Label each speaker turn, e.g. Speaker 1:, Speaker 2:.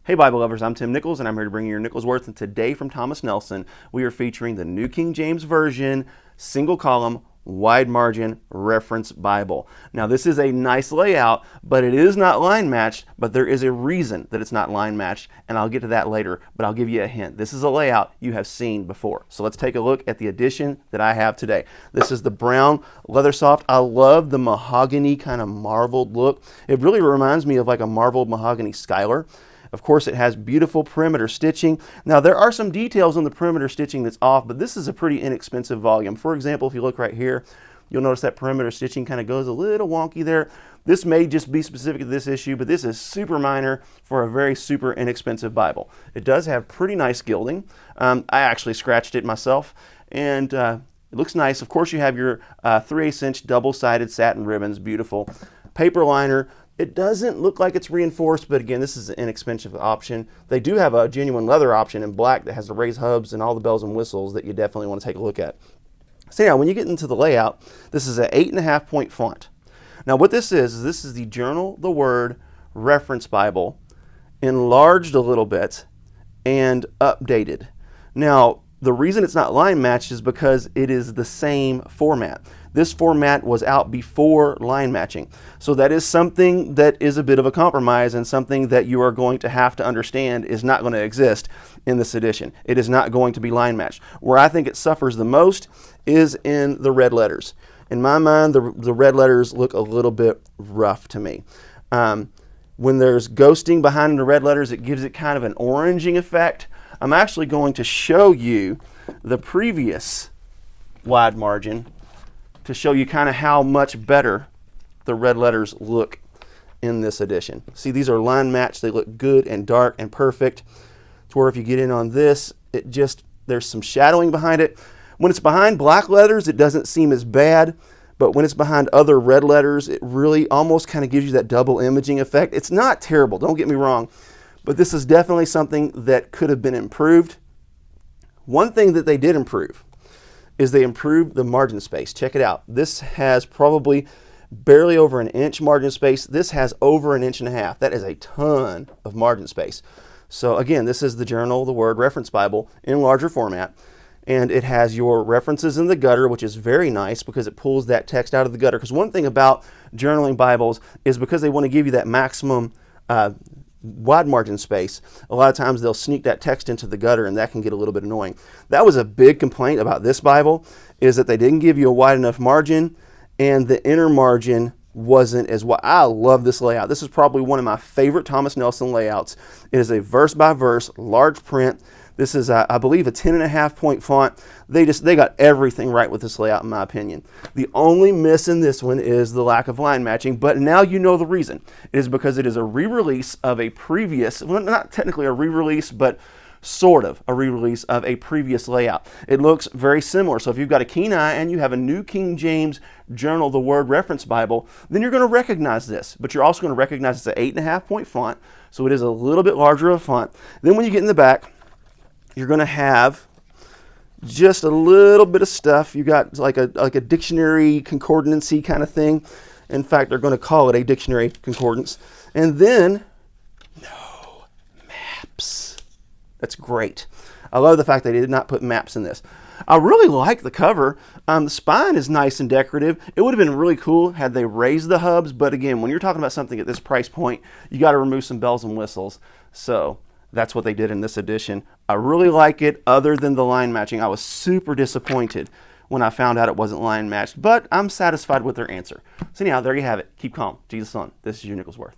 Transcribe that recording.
Speaker 1: Hey Bible lovers, I'm Tim Nichols and I'm here to bring you your Nichols Worth, and today from Thomas Nelson we are featuring the New King James Version single column wide margin reference Bible. Now this is a nice layout, but it is not line matched, but there is a reason that it's not line matched, and I'll get to that later, but I'll give you a hint. This is a layout you have seen before. So let's take a look at the edition that I have today. This is the brown Leathersoft. I love the mahogany kind of marbled look. It really reminds me of like a marbled mahogany Skylar. Of course, it has beautiful perimeter stitching. Now, there are some details on the perimeter stitching that's off, but this is a pretty inexpensive volume. For example, if you look right here, you'll notice that perimeter stitching kind of goes a little wonky there. This may just be specific to this issue, but this is super minor for a very super inexpensive Bible. It does have pretty nice gilding. I actually scratched it myself, and it looks nice. Of course, you have your 3/8" double-sided satin ribbons, beautiful. Paper liner. It doesn't look like it's reinforced, but again, this is an inexpensive option. They do have a genuine leather option in black that has the raised hubs and all the bells and whistles that you definitely want to take a look at. So now, when you get into the layout, this is an 8.5 point font. Now what this is the Journal the Word Reference Bible, enlarged a little bit and updated. Now, the reason it's not line matched is because it is the same format. This format was out before line matching. So that is something that is a bit of a compromise, and something that you are going to have to understand is not going to exist in this edition. It is not going to be line matched. Where I think it suffers the most is in the red letters. In my mind, the red letters look a little bit rough to me. When there's ghosting behind the red letters, it gives it kind of an oranging effect. I'm actually going to show you the previous wide margin to show you kind of how much better the red letters look in this edition. See, these are line matched. They look good and dark and perfect. To where if you get in on this, there's some shadowing behind it. When it's behind black letters, it doesn't seem as bad, but when it's behind other red letters, it really almost kind of gives you that double imaging effect. It's not terrible, don't get me wrong, but this is definitely something that could have been improved. One thing that they did improve is they improved the margin space. Check it out. This has probably barely over an inch margin space. This has over 1.5 inches. That is a ton of margin space. So again, this is the Journal the Word Reference Bible in larger format, and it has your references in the gutter, which is very nice because it pulls that text out of the gutter. Because one thing about journaling Bibles is because they want to give you that maximum wide margin space, a lot of times they'll sneak that text into the gutter, and that can get a little bit annoying. That was a big complaint about this Bible, is that they didn't give you a wide enough margin, and the inner margin wasn't as wide. I love this layout. This is probably one of my favorite Thomas Nelson layouts. It is a verse by verse, large print. This is, I believe, a 10.5 point font. They got everything right with this layout, in my opinion. The only miss in this one is the lack of line matching, but now you know the reason. It is because it is a re-release of a previous, well, not technically a re-release, but sort of a re-release of a previous layout. It looks very similar. So if you've got a keen eye and you have a New King James Journal the Word Reference Bible, then you're going to recognize this, but you're also going to recognize it's an 8.5 point font, so it is a little bit larger of a font. Then when you get in the back, you're going to have just a little bit of stuff. You got like a dictionary concordancy kind of thing. In fact, they're going to call it a dictionary concordance. And then, no maps. That's great. I love the fact they did not put maps in this. I really like the cover. The spine is nice and decorative. It would have been really cool had they raised the hubs, but again, when you're talking about something at this price point, you got to remove some bells and whistles. So that's what they did in this edition. I really like it, other than the line matching. I was super disappointed when I found out it wasn't line matched, but I'm satisfied with their answer. So anyhow, there you have it. Keep calm. Jesus on. This is your Nichols Worth.